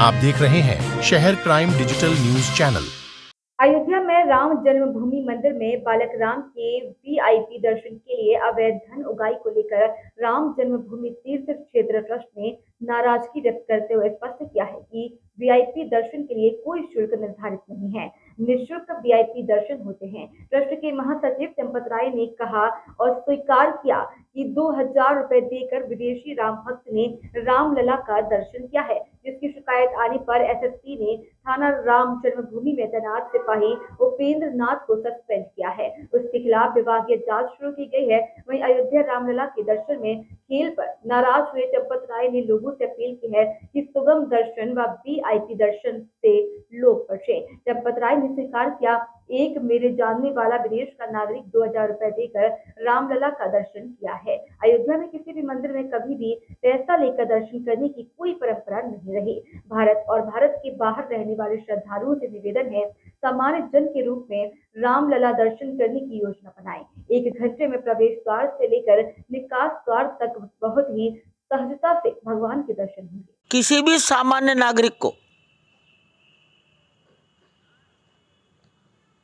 आप देख रहे हैं शहर crime digital news channel. Ayodhya में राम जन्मभूमि मंदिर में बालक राम के वीआईपी दर्शन के लिए अवैध धन उगाही को लेकर राम जन्मभूमि तीर्थ क्षेत्र ट्रस्ट ने नाराजगी व्यक्त करते हुए स्पष्ट किया है कि वीआईपी दर्शन के लिए कोई शुल्क निर्धारित नहीं है, निःशुल्क वीआईपी दर्शन होते हैं। ट्रस्ट के महासचिव चंपत राय ने कहा और स्वीकार किया कि 2000 रुपए देकर विदेशी राम भक्त ने रामलला का दर्शन किया है, जिसकी शिकायत आने पर एसएसपी ने थाना राम जन्मभूमि में तैनात सिपाही उपेंद्र नाथ को सस्पेंड किया है। उसके खिलाफ विभागीय जांच शुरू की गई है। वहीं अयोध्या रामलला के दर्शन में खेल पर नाराज हुए चंपत राय ने लोगों से अपील की है कि सुगम दर्शन व वीआईपी दर्शन से लोग बचे। चंपत राय ने स्वीकार किया, एक मेरे जानने वाला विदेश का नागरिक 2000 रुपए देकर रामलला का दर्शन किया है। अयोध्या में किसी भी मंदिर में कभी भी पैसा लेकर दर्शन करने की कोई परंपरा नहीं रही। भारत और भारत के बाहर रहने वाले श्रद्धालुओं से निवेदन है, सामान्य जन के रूप में रामलला दर्शन करने की योजना बनाएं। 1 घंटे में प्रवेश द्वार से लेकर निकास द्वार तक बहुत ही सहजता से भगवान के दर्शन होंगे। किसी भी सामान्य नागरिक को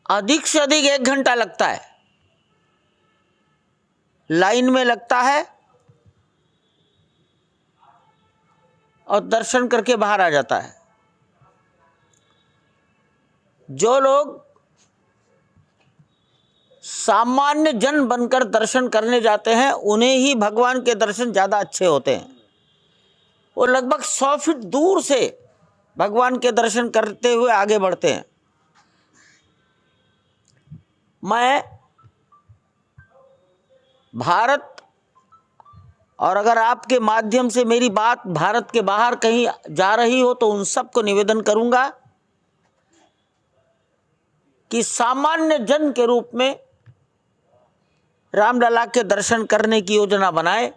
अधिक से अधिक 1 घंटा लगता है, लाइन में लगता है और दर्शन करके बाहर आ जाता है। जो लोग सामान्य जन बनकर दर्शन करने जाते हैं उन्हें ही भगवान के दर्शन ज़्यादा अच्छे होते हैं। वो लगभग 100 फीट दूर से भगवान के दर्शन करते हुए आगे बढ़ते हैं। मैं भारत और अगर आपके माध्यम से मेरी बात भारत के बाहर कहीं जा रही हो तो उन सबको निवेदन करूंगा कि सामान्य जन के रूप में रामलला के दर्शन करने की योजना बनाए।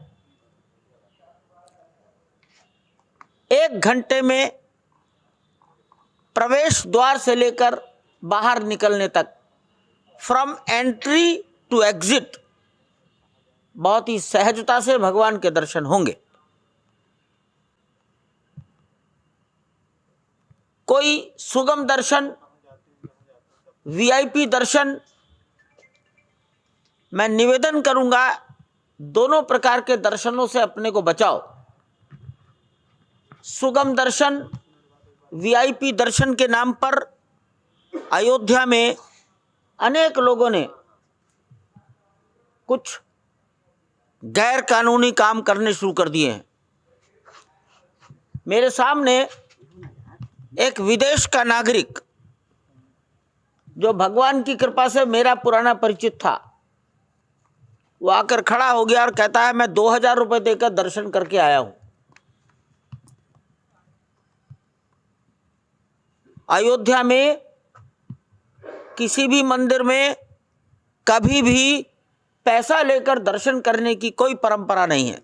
1 घंटे में प्रवेश द्वार से लेकर बाहर निकलने तक, फ्रॉम एंट्री टू एग्जिट, बहुत ही सहजता से भगवान के दर्शन होंगे। कोई सुगम दर्शन, वीआईपी दर्शन, मैं निवेदन करूंगा दोनों प्रकार के दर्शनों से अपने को बचाओ। सुगम दर्शन, वीआईपी दर्शन के नाम पर अयोध्या में अनेक लोगों ने कुछ गैर कानूनी काम करने शुरू कर दिए हैं। मेरे सामने एक विदेश का नागरिक जो भगवान की कृपा से मेरा पुराना परिचित था, वो आकर खड़ा हो गया और कहता है मैं 2000 रुपए देकर दर्शन करके आया हूं। अयोध्या में किसी भी मंदिर में कभी भी पैसा लेकर दर्शन करने की कोई परंपरा नहीं है।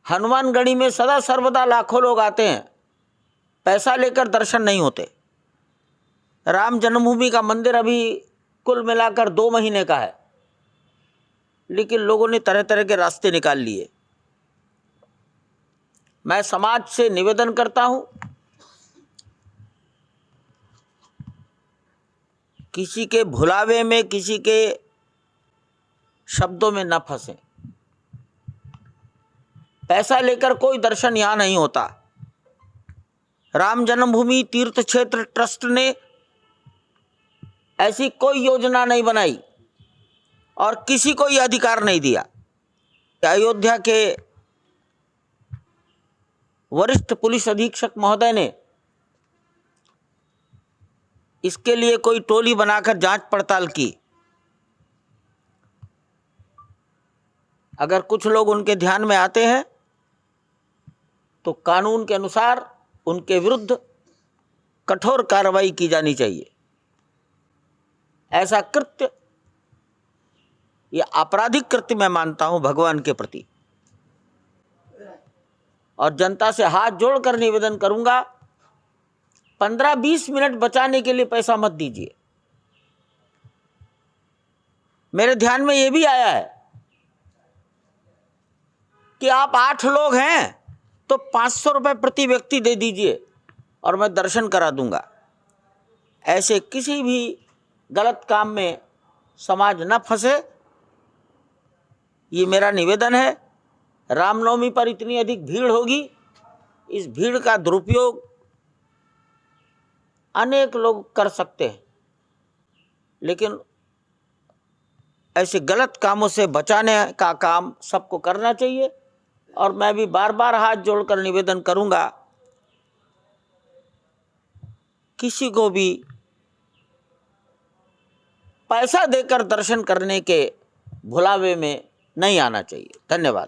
हनुमानगढ़ी में सदा सर्वदा लाखों लोग आते हैं, पैसा लेकर दर्शन नहीं होते। राम जन्मभूमि का मंदिर अभी कुल मिलाकर 2 महीने का है, लेकिन लोगों ने तरह तरह के रास्ते निकाल लिए। मैं समाज से निवेदन करता हूं, किसी के भुलावे में, किसी के शब्दों में न फंसे। पैसा लेकर कोई दर्शन यहां नहीं होता। राम जन्मभूमि तीर्थ क्षेत्र ट्रस्ट ने ऐसी कोई योजना नहीं बनाई और किसी को यह अधिकार नहीं दिया। अयोध्या के वरिष्ठ पुलिस अधीक्षक महोदय ने इसके लिए कोई टोली बनाकर जांच पड़ताल की। अगर कुछ लोग उनके ध्यान में आते हैं तो कानून के अनुसार उनके विरुद्ध कठोर कार्रवाई की जानी चाहिए। ऐसा कृत्य, यह आपराधिक कृत्य मैं मानता हूं भगवान के प्रति। और जनता से हाथ जोड़कर निवेदन करूंगा, 15-20 मिनट बचाने के लिए पैसा मत दीजिए। मेरे ध्यान में यह भी आया है कि आप 8 लोग हैं तो 500 रुपए प्रति व्यक्ति दे दीजिए। और मैं दर्शन करा दूंगा। ऐसे किसी भी गलत काम में समाज न फंसे, ये मेरा निवेदन है। रामनवमी पर इतनी अधिक भीड़ होगी, इस भीड़ का दुरुपयोग अनेक लोग कर सकते हैं, लेकिन ऐसे गलत कामों से बचाने का काम सबको करना चाहिए। और मैं भी बार बार हाथ जोड़कर निवेदन करूंगा, किसी को भी पैसा देकर दर्शन करने के भुलावे में नहीं आना चाहिए। धन्यवाद।